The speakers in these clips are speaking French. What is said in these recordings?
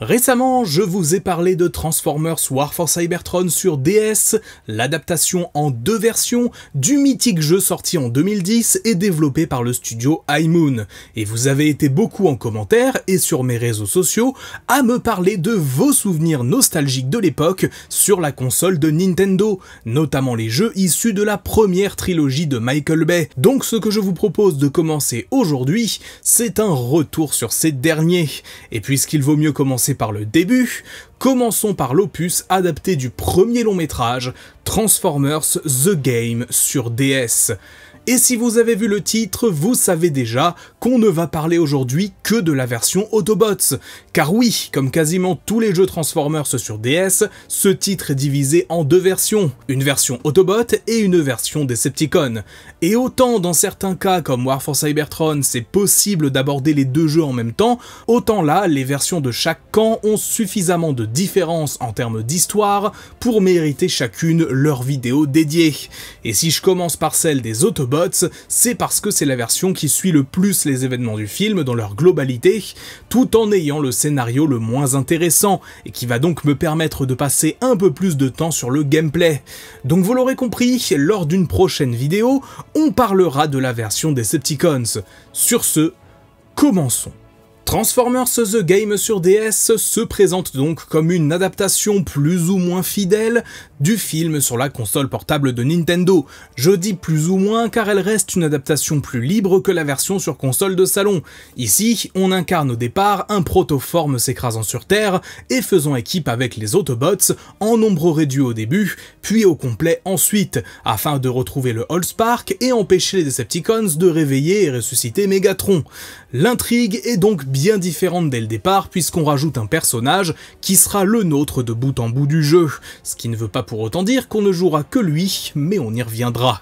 Récemment, je vous ai parlé de Transformers War for Cybertron sur DS, l'adaptation en 2 versions du mythique jeu sorti en 2010 et développé par le studio High Moon. Et vous avez été beaucoup en commentaire et sur mes réseaux sociaux à me parler de vos souvenirs nostalgiques de l'époque sur la console de Nintendo, notamment les jeux issus de la première trilogie de Michael Bay. Donc ce que je vous propose de commencer aujourd'hui, c'est un retour sur ces derniers. Et puisqu'il vaut mieux commencer par le début, commençons par l'opus adapté du premier long métrage, Transformers The Game sur DS. Et si vous avez vu le titre, vous savez déjà qu'on ne va parler aujourd'hui que de la version Autobots. Car oui, comme quasiment tous les jeux Transformers sur DS, ce titre est divisé en 2 versions. Une version Autobot et une version Decepticon. Et autant dans certains cas comme War for Cybertron, c'est possible d'aborder les 2 jeux en même temps, autant là, les versions de chaque camp ont suffisamment de différences en termes d'histoire pour mériter chacune leur vidéo dédiée. Et si je commence par celle des Autobots, c'est parce que c'est la version qui suit le plus les événements du film dans leur globalité, tout en ayant le scénario le moins intéressant, et qui va donc me permettre de passer un peu plus de temps sur le gameplay. Donc vous l'aurez compris, lors d'une prochaine vidéo, on parlera de la version Decepticons. Sur ce, commençons. Transformers The Game sur DS se présente donc comme une adaptation plus ou moins fidèle du film sur la console portable de Nintendo. Je dis plus ou moins car elle reste une adaptation plus libre que la version sur console de salon. Ici, on incarne au départ un protoforme s'écrasant sur Terre et faisant équipe avec les Autobots en nombre réduit au début, puis au complet ensuite, afin de retrouver le Allspark et empêcher les Decepticons de réveiller et ressusciter Megatron. L'intrigue est donc bien différente dès le départ puisqu'on rajoute un personnage qui sera le nôtre de bout en bout du jeu, ce qui ne veut pas pour autant dire qu'on ne jouera que lui, mais on y reviendra.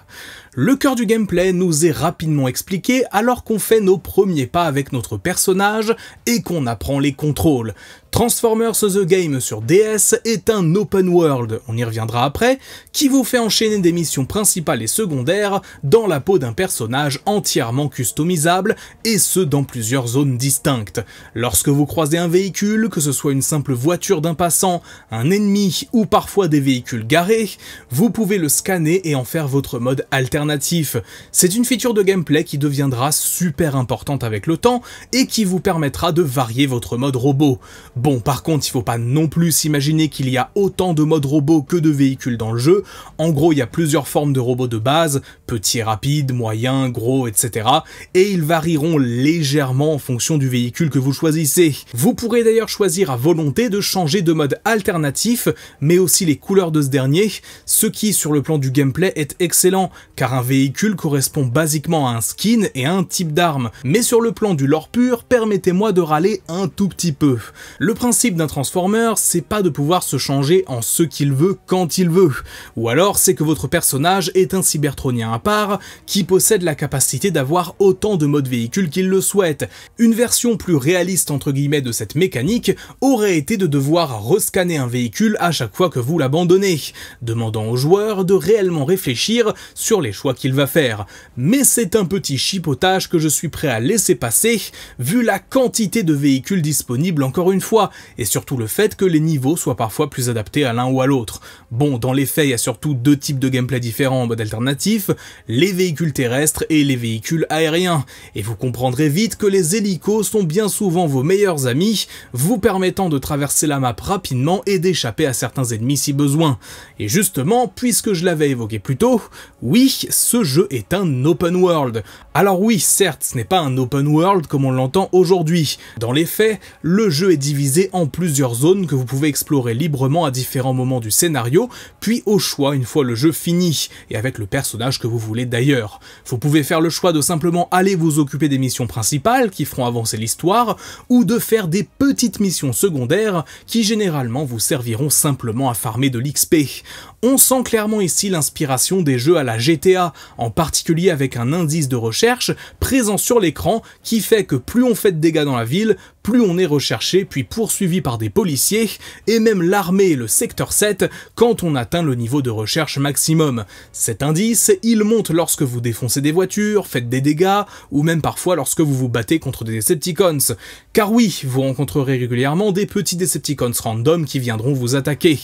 Le cœur du gameplay nous est rapidement expliqué alors qu'on fait nos premiers pas avec notre personnage et qu'on apprend les contrôles. Transformers The Game sur DS est un open world, on y reviendra après, qui vous fait enchaîner des missions principales et secondaires dans la peau d'un personnage entièrement customisable, et ce dans plusieurs zones distinctes. Lorsque vous croisez un véhicule, que ce soit une simple voiture d'un passant, un ennemi ou parfois des véhicules garés, vous pouvez le scanner et en faire votre mode alternatif. C'est une feature de gameplay qui deviendra super importante avec le temps et qui vous permettra de varier votre mode robot. Bon, par contre, il faut pas non plus s'imaginer qu'il y a autant de modes robots que de véhicules dans le jeu. En gros, il y a plusieurs formes de robots de base, petits et rapides, moyens, gros, etc. Et ils varieront légèrement en fonction du véhicule que vous choisissez. Vous pourrez d'ailleurs choisir à volonté de changer de mode alternatif, mais aussi les couleurs de ce dernier, ce qui, sur le plan du gameplay, est excellent, car un véhicule correspond basiquement à un skin et à un type d'arme. Mais sur le plan du lore pur, permettez-moi de râler un tout petit peu. Le principe d'un Transformer, c'est pas de pouvoir se changer en ce qu'il veut quand il veut. Ou alors c'est que votre personnage est un cybertronien à part, qui possède la capacité d'avoir autant de modes véhicules qu'il le souhaite. Une version plus réaliste entre guillemets de cette mécanique aurait été de devoir rescanner un véhicule à chaque fois que vous l'abandonnez, demandant au joueur de réellement réfléchir sur les choix qu'il va faire. Mais c'est un petit chipotage que je suis prêt à laisser passer, vu la quantité de véhicules disponibles encore une fois, et surtout le fait que les niveaux soient parfois plus adaptés à l'un ou à l'autre. Bon, dans les faits, il y a surtout 2 types de gameplay différents en mode alternatif, les véhicules terrestres et les véhicules aériens, et vous comprendrez vite que les hélicos sont bien souvent vos meilleurs amis, vous permettant de traverser la map rapidement et d'échapper à certains ennemis si besoin. Et justement, puisque je l'avais évoqué plus tôt, oui, ce jeu est un open world. Alors oui, certes, ce n'est pas un open world comme on l'entend aujourd'hui. Dans les faits, le jeu est divisé en plusieurs zones que vous pouvez explorer librement à différents moments du scénario, puis au choix une fois le jeu fini, et avec le personnage que vous voulez d'ailleurs. Vous pouvez faire le choix de simplement aller vous occuper des missions principales qui feront avancer l'histoire, ou de faire des petites missions secondaires qui généralement vous serviront simplement à farmer de l'XP. On sent clairement ici l'inspiration des jeux à la GTA, en particulier avec un indice de recherche présent sur l'écran qui fait que plus on fait de dégâts dans la ville, plus on est recherché puis poursuivi par des policiers, et même l'armée et le secteur 7 quand on atteint le niveau de recherche maximum. Cet indice, il monte lorsque vous défoncez des voitures, faites des dégâts, ou même parfois lorsque vous vous battez contre des Decepticons. Car oui, vous rencontrerez régulièrement des petits Decepticons random qui viendront vous attaquer.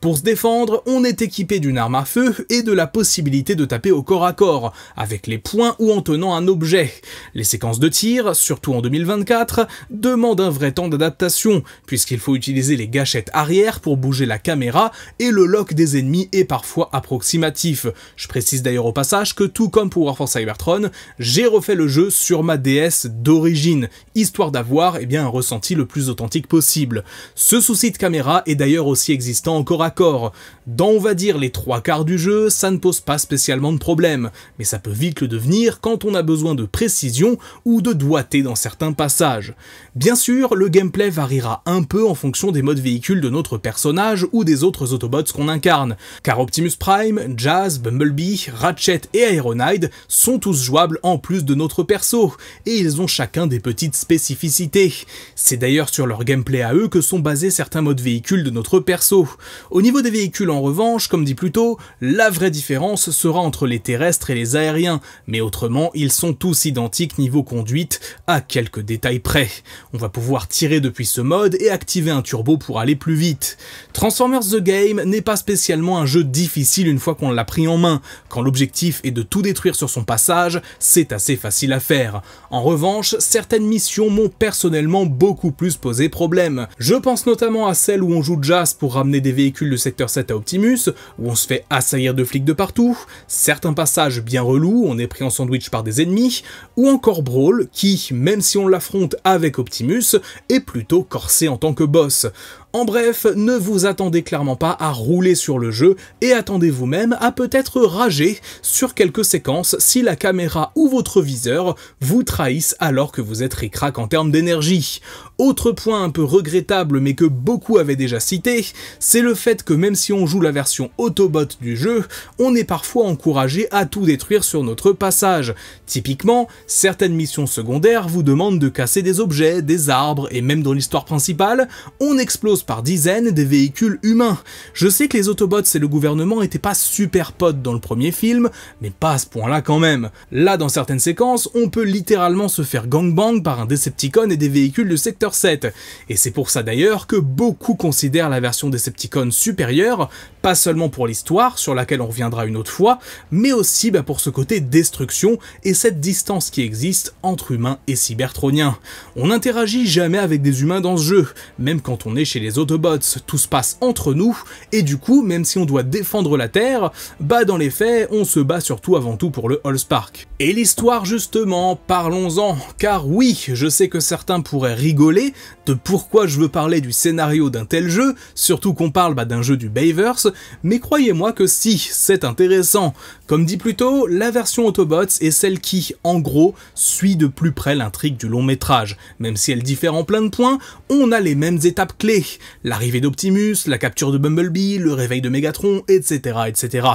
Pour se défendre, on est équipé d'une arme à feu et de la possibilité de taper au corps à corps, avec les poings ou en tenant un objet. Les séquences de tir, surtout en 2024, demandent un vrai temps d'adaptation, puisqu'il faut utiliser les gâchettes arrière pour bouger la caméra et le lock des ennemis est parfois approximatif. Je précise d'ailleurs au passage que tout comme pour War for Cybertron, j'ai refait le jeu sur ma DS d'origine, histoire d'avoir un ressenti le plus authentique possible. Ce souci de caméra est d'ailleurs aussi existant en corps à corps. Dans on va dire les 3/4 du jeu, ça ne pose pas spécialement de problème, mais ça peut vite le devenir quand on a besoin de précision ou de doigté dans certains passages. Bien sûr, le gameplay variera un peu en fonction des modes véhicules de notre personnage ou des autres Autobots qu'on incarne, car Optimus Prime, Jazz, Bumblebee, Ratchet et Ironhide sont tous jouables en plus de notre perso, et ils ont chacun des petites spécificités. C'est d'ailleurs sur leur gameplay à eux que sont basés certains modes véhicules de notre perso. Au niveau des véhicules en revanche, comme dit plus tôt, la vraie différence sera entre les terrestres et les aériens, mais autrement ils sont tous identiques niveau conduite, à quelques détails près. On va pouvoir tirer depuis ce mode et activer un turbo pour aller plus vite. Transformers The Game n'est pas spécialement un jeu difficile une fois qu'on l'a pris en main. Quand l'objectif est de tout détruire sur son passage, c'est assez facile à faire. En revanche, certaines missions m'ont personnellement beaucoup plus posé problème. Je pense notamment à celle où on joue Jazz pour ramener des véhicules de secteur 7 à Optimus, où on se fait assaillir de flics de partout, certains passages bien relous, on est pris en sandwich par des ennemis, ou encore Brawl, qui, même si on l'affronte avec Optimus, est plutôt corsé en tant que boss. En bref, ne vous attendez clairement pas à rouler sur le jeu et attendez-vous même à peut-être rager sur quelques séquences si la caméra ou votre viseur vous trahissent alors que vous êtes ric-rac en termes d'énergie. Autre point un peu regrettable mais que beaucoup avaient déjà cité, c'est le fait que même si on joue la version Autobot du jeu, on est parfois encouragé à tout détruire sur notre passage. Typiquement, certaines missions secondaires vous demandent de casser des objets, des arbres et même dans l'histoire principale, on explose par dizaines des véhicules humains. Je sais que les Autobots et le gouvernement étaient pas super potes dans le premier film, mais pas à ce point-là quand même. Là, dans certaines séquences, on peut littéralement se faire gangbang par un Decepticon et des véhicules de secteur 7. Et c'est pour ça d'ailleurs que beaucoup considèrent la version Decepticon supérieure, pas seulement pour l'histoire, sur laquelle on reviendra une autre fois, mais aussi pour ce côté destruction et cette distance qui existe entre humains et cybertroniens. On n'interagit jamais avec des humains dans ce jeu, même quand on est chez les Autobots, tout se passe entre nous, et du coup, même si on doit défendre la Terre, dans les faits, on se bat surtout avant tout pour le Allspark. Et l'histoire justement, parlons-en, car oui, je sais que certains pourraient rigoler de pourquoi je veux parler du scénario d'un tel jeu, surtout qu'on parle d'un jeu du Bayverse, mais croyez-moi que si, c'est intéressant. Comme dit plus tôt, la version Autobots est celle qui, en gros, suit de plus près l'intrigue du long métrage. Même si elle diffère en plein de points, on a les mêmes étapes clés. L'arrivée d'Optimus, la capture de Bumblebee, le réveil de Megatron, etc. etc.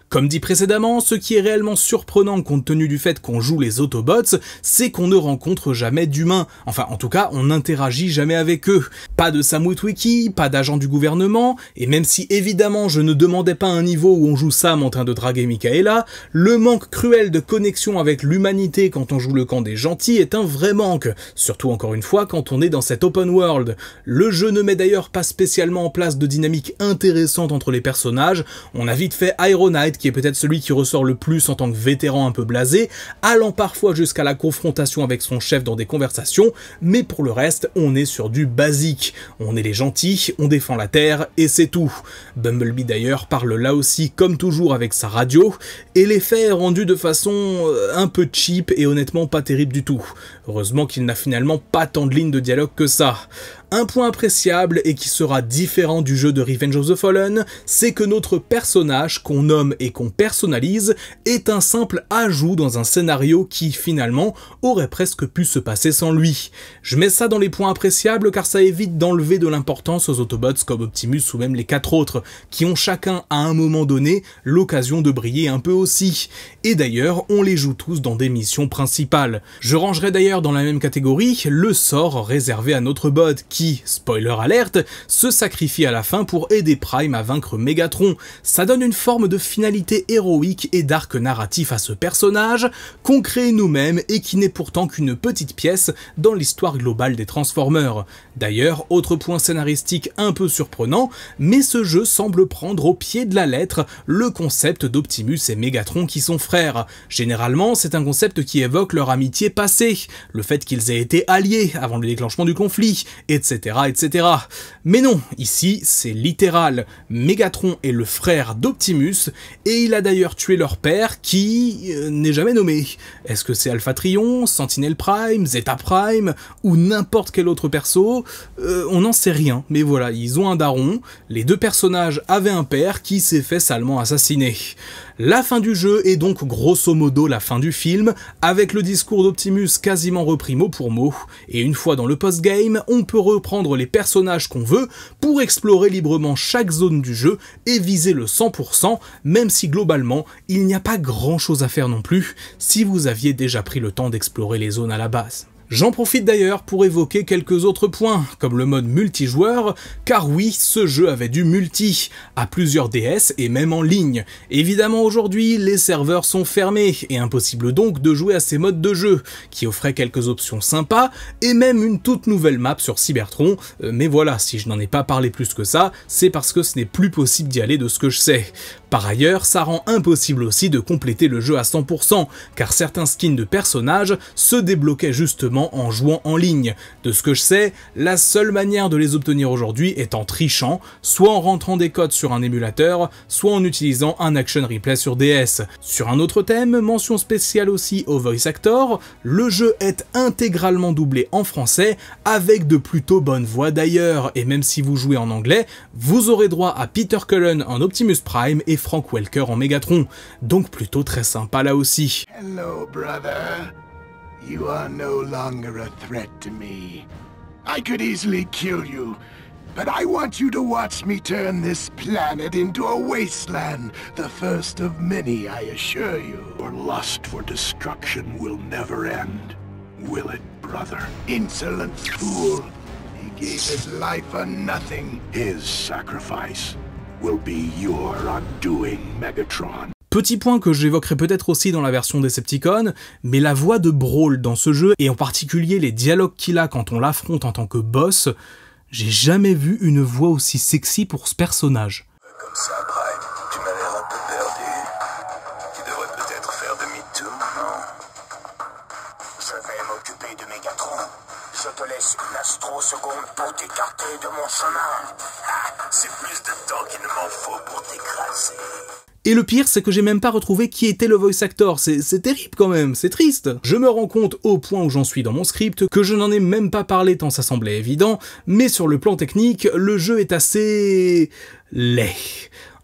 Comme dit précédemment, ce qui est réellement surprenant compte tenu du fait qu'on joue les Autobots, c'est qu'on ne rencontre jamais d'humains. Enfin, en tout cas, on n'interagit jamais avec eux. Pas de Sam Witwicky, pas d'agent du gouvernement, et même si évidemment je ne demandais pas un niveau où on joue Sam en train de draguer Michaela, le manque cruel de connexion avec l'humanité quand on joue le camp des gentils est un vrai manque, surtout encore une fois quand on est dans cette open world. Le jeu ne met d'ailleurs pas spécialement en place de dynamique intéressante entre les personnages, on a vite fait Ironhide qui est peut-être celui qui ressort le plus en tant que vétéran un peu blasé, allant parfois jusqu'à la confrontation avec son chef dans des conversations, mais pour le reste, on est sur du basique. On est les gentils, on défend la Terre, et c'est tout. Bumblebee d'ailleurs parle là aussi comme toujours avec sa radio, et l'effet est rendu de façon un peu cheap et honnêtement pas terrible du tout. Heureusement qu'il n'a finalement pas tant de lignes de dialogue que ça. Un point appréciable et qui sera différent du jeu de Revenge of the Fallen, c'est que notre personnage qu'on nomme et qu'on personnalise est un simple ajout dans un scénario qui finalement aurait presque pu se passer sans lui. Je mets ça dans les points appréciables car ça évite d'enlever de l'importance aux Autobots comme Optimus ou même les 4 autres, qui ont chacun à un moment donné l'occasion de briller un peu aussi. Et d'ailleurs, on les joue tous dans des missions principales. Je rangerai d'ailleurs dans la même catégorie le sort réservé à notre bot qui, spoiler alerte, se sacrifie à la fin pour aider Prime à vaincre Megatron. Ça donne une forme de finalité héroïque et d'arc narratif à ce personnage qu'on crée nous-mêmes et qui n'est pourtant qu'une petite pièce dans l'histoire globale des Transformers. D'ailleurs, autre point scénaristique un peu surprenant, mais ce jeu semble prendre au pied de la lettre le concept d'Optimus et Megatron qui sont frères. Généralement, c'est un concept qui évoque leur amitié passée, le fait qu'ils aient été alliés avant le déclenchement du conflit, etc. etc. Mais non, ici c'est littéral. Megatron est le frère d'Optimus et il a d'ailleurs tué leur père qui n'est jamais nommé. Est-ce que c'est Alpha Trion, Sentinel Prime, Zeta Prime ou n'importe quel autre perso? On n'en sait rien, mais voilà, ils ont un daron, les deux personnages avaient un père qui s'est fait salement assassiner. La fin du jeu est donc grosso modo la fin du film, avec le discours d'Optimus quasiment repris mot pour mot, et une fois dans le post-game, on peut reprendre les personnages qu'on veut pour explorer librement chaque zone du jeu et viser le 100%, même si globalement, il n'y a pas grand chose à faire non plus, si vous aviez déjà pris le temps d'explorer les zones à la base. J'en profite d'ailleurs pour évoquer quelques autres points, comme le mode multijoueur, car oui, ce jeu avait du multi, à plusieurs DS et même en ligne. Évidemment aujourd'hui, les serveurs sont fermés, et impossible donc de jouer à ces modes de jeu, qui offraient quelques options sympas, et même une toute nouvelle map sur Cybertron, mais voilà, si je n'en ai pas parlé plus que ça, c'est parce que ce n'est plus possible d'y aller de ce que je sais. Par ailleurs, ça rend impossible aussi de compléter le jeu à 100%, car certains skins de personnages se débloquaient justement en jouant en ligne. De ce que je sais, la seule manière de les obtenir aujourd'hui est en trichant, soit en rentrant des codes sur un émulateur, soit en utilisant un Action Replay sur DS. Sur un autre thème, mention spéciale aussi au voice actor, le jeu est intégralement doublé en français, avec de plutôt bonnes voix d'ailleurs, et même si vous jouez en anglais, vous aurez droit à Peter Cullen en Optimus Prime et Frank Welker en Megatron, donc plutôt très sympa là aussi. Hello, brother. You are no longer a threat to me. I could easily kill you, but I want you to watch me turn this planet into a wasteland, the first of many, I assure you. Your lust for destruction will never end, will it, brother? Insolent fool. He gave his life for nothing. His sacrifice will be your undoing, Megatron. Petit point que j'évoquerai peut-être aussi dans la version Decepticon, mais la voix de Brawl dans ce jeu, et en particulier les dialogues qu'il a quand on l'affronte en tant que boss, j'ai jamais vu une voix aussi sexy pour ce personnage. Comme ça, Prime, tu m'as l'air un peu perdu. Tu devrais peut-être faire demi-tour, non? Je vais m'occuper de Megatron. Je te laisse une astroseconde pour t'écarter de mon chemin. C'est plus de temps qu'il ne m'en faut pour t'écraser. Et le pire, c'est que j'ai même pas retrouvé qui était le voice actor, c'est terrible quand même, c'est triste. Je me rends compte au point où j'en suis dans mon script que je n'en ai même pas parlé tant ça semblait évident, mais sur le plan technique, le jeu est assez laid.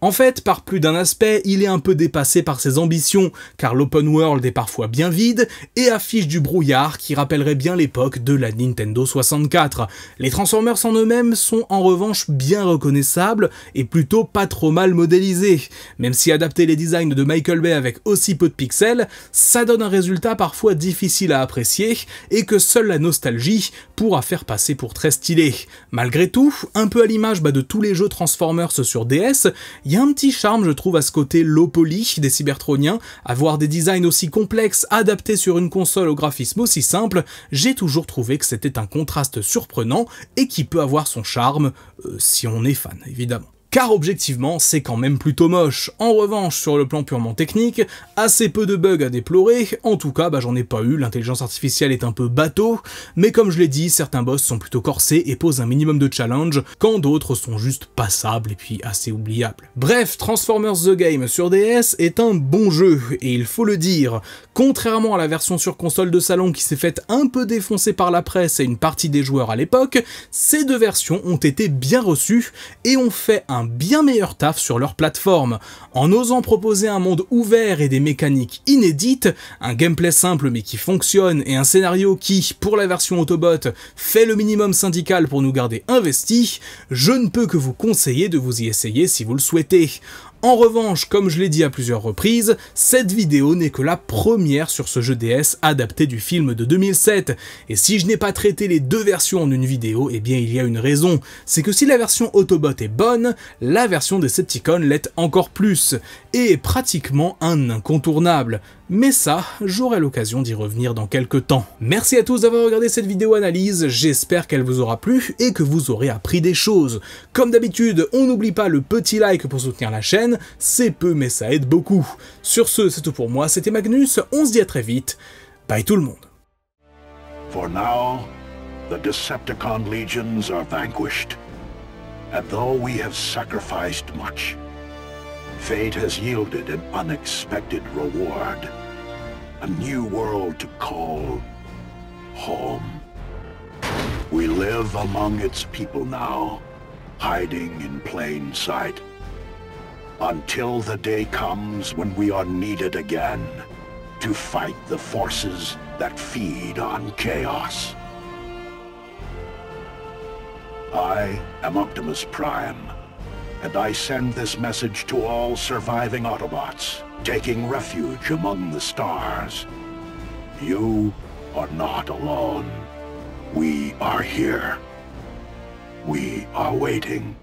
En fait, par plus d'un aspect, il est un peu dépassé par ses ambitions, car l'open world est parfois bien vide et affiche du brouillard qui rappellerait bien l'époque de la Nintendo 64. Les Transformers en eux-mêmes sont en revanche bien reconnaissables et plutôt pas trop mal modélisés. Même si adapter les designs de Michael Bay avec aussi peu de pixels, ça donne un résultat parfois difficile à apprécier et que seule la nostalgie pourra faire passer pour très stylé. Malgré tout, un peu à l'image de tous les jeux Transformers sur DS, il y a un petit charme, je trouve, à ce côté low poly des Cybertroniens, avoir des designs aussi complexes adaptés sur une console au graphisme aussi simple, j'ai toujours trouvé que c'était un contraste surprenant et qui peut avoir son charme, si on est fan, évidemment. car objectivement c'est quand même plutôt moche. En revanche, sur le plan purement technique, assez peu de bugs à déplorer, en tout cas j'en ai pas eu, l'intelligence artificielle est un peu bateau, mais comme je l'ai dit, certains boss sont plutôt corsés et posent un minimum de challenge, quand d'autres sont juste passables et puis assez oubliables. Bref, Transformers The Game sur DS est un bon jeu, et il faut le dire, contrairement à la version sur console de salon qui s'est faite un peu défoncer par la presse et une partie des joueurs à l'époque, ces deux versions ont été bien reçues et ont fait un bien meilleur taf sur leur plateforme, en osant proposer un monde ouvert et des mécaniques inédites, un gameplay simple mais qui fonctionne et un scénario qui, pour la version Autobot, fait le minimum syndical pour nous garder investis. Je ne peux que vous conseiller de vous y essayer si vous le souhaitez. En revanche, comme je l'ai dit à plusieurs reprises, cette vidéo n'est que la première sur ce jeu DS adapté du film de 2007, et si je n'ai pas traité les deux versions en une vidéo, eh bien il y a une raison, c'est que si la version Autobot est bonne, la version Decepticon l'est encore plus, et est pratiquement un incontournable. Mais ça, j'aurai l'occasion d'y revenir dans quelques temps. Merci à tous d'avoir regardé cette vidéo analyse, j'espère qu'elle vous aura plu et que vous aurez appris des choses. Comme d'habitude, on n'oublie pas le petit like pour soutenir la chaîne, c'est peu mais ça aide beaucoup. Sur ce, c'est tout pour moi, c'était Magnus, on se dit à très vite, bye tout le monde. For now, the Decepticon legions are vanquished, and though we have sacrificed much, fate has yielded an unexpected reward. A new world to call home. We live among its people now, hiding in plain sight, until the day comes when we are needed again to fight the forces that feed on chaos. I am Optimus Prime, and I send this message to all surviving Autobots, taking refuge among the stars. You are not alone. We are here. We are waiting.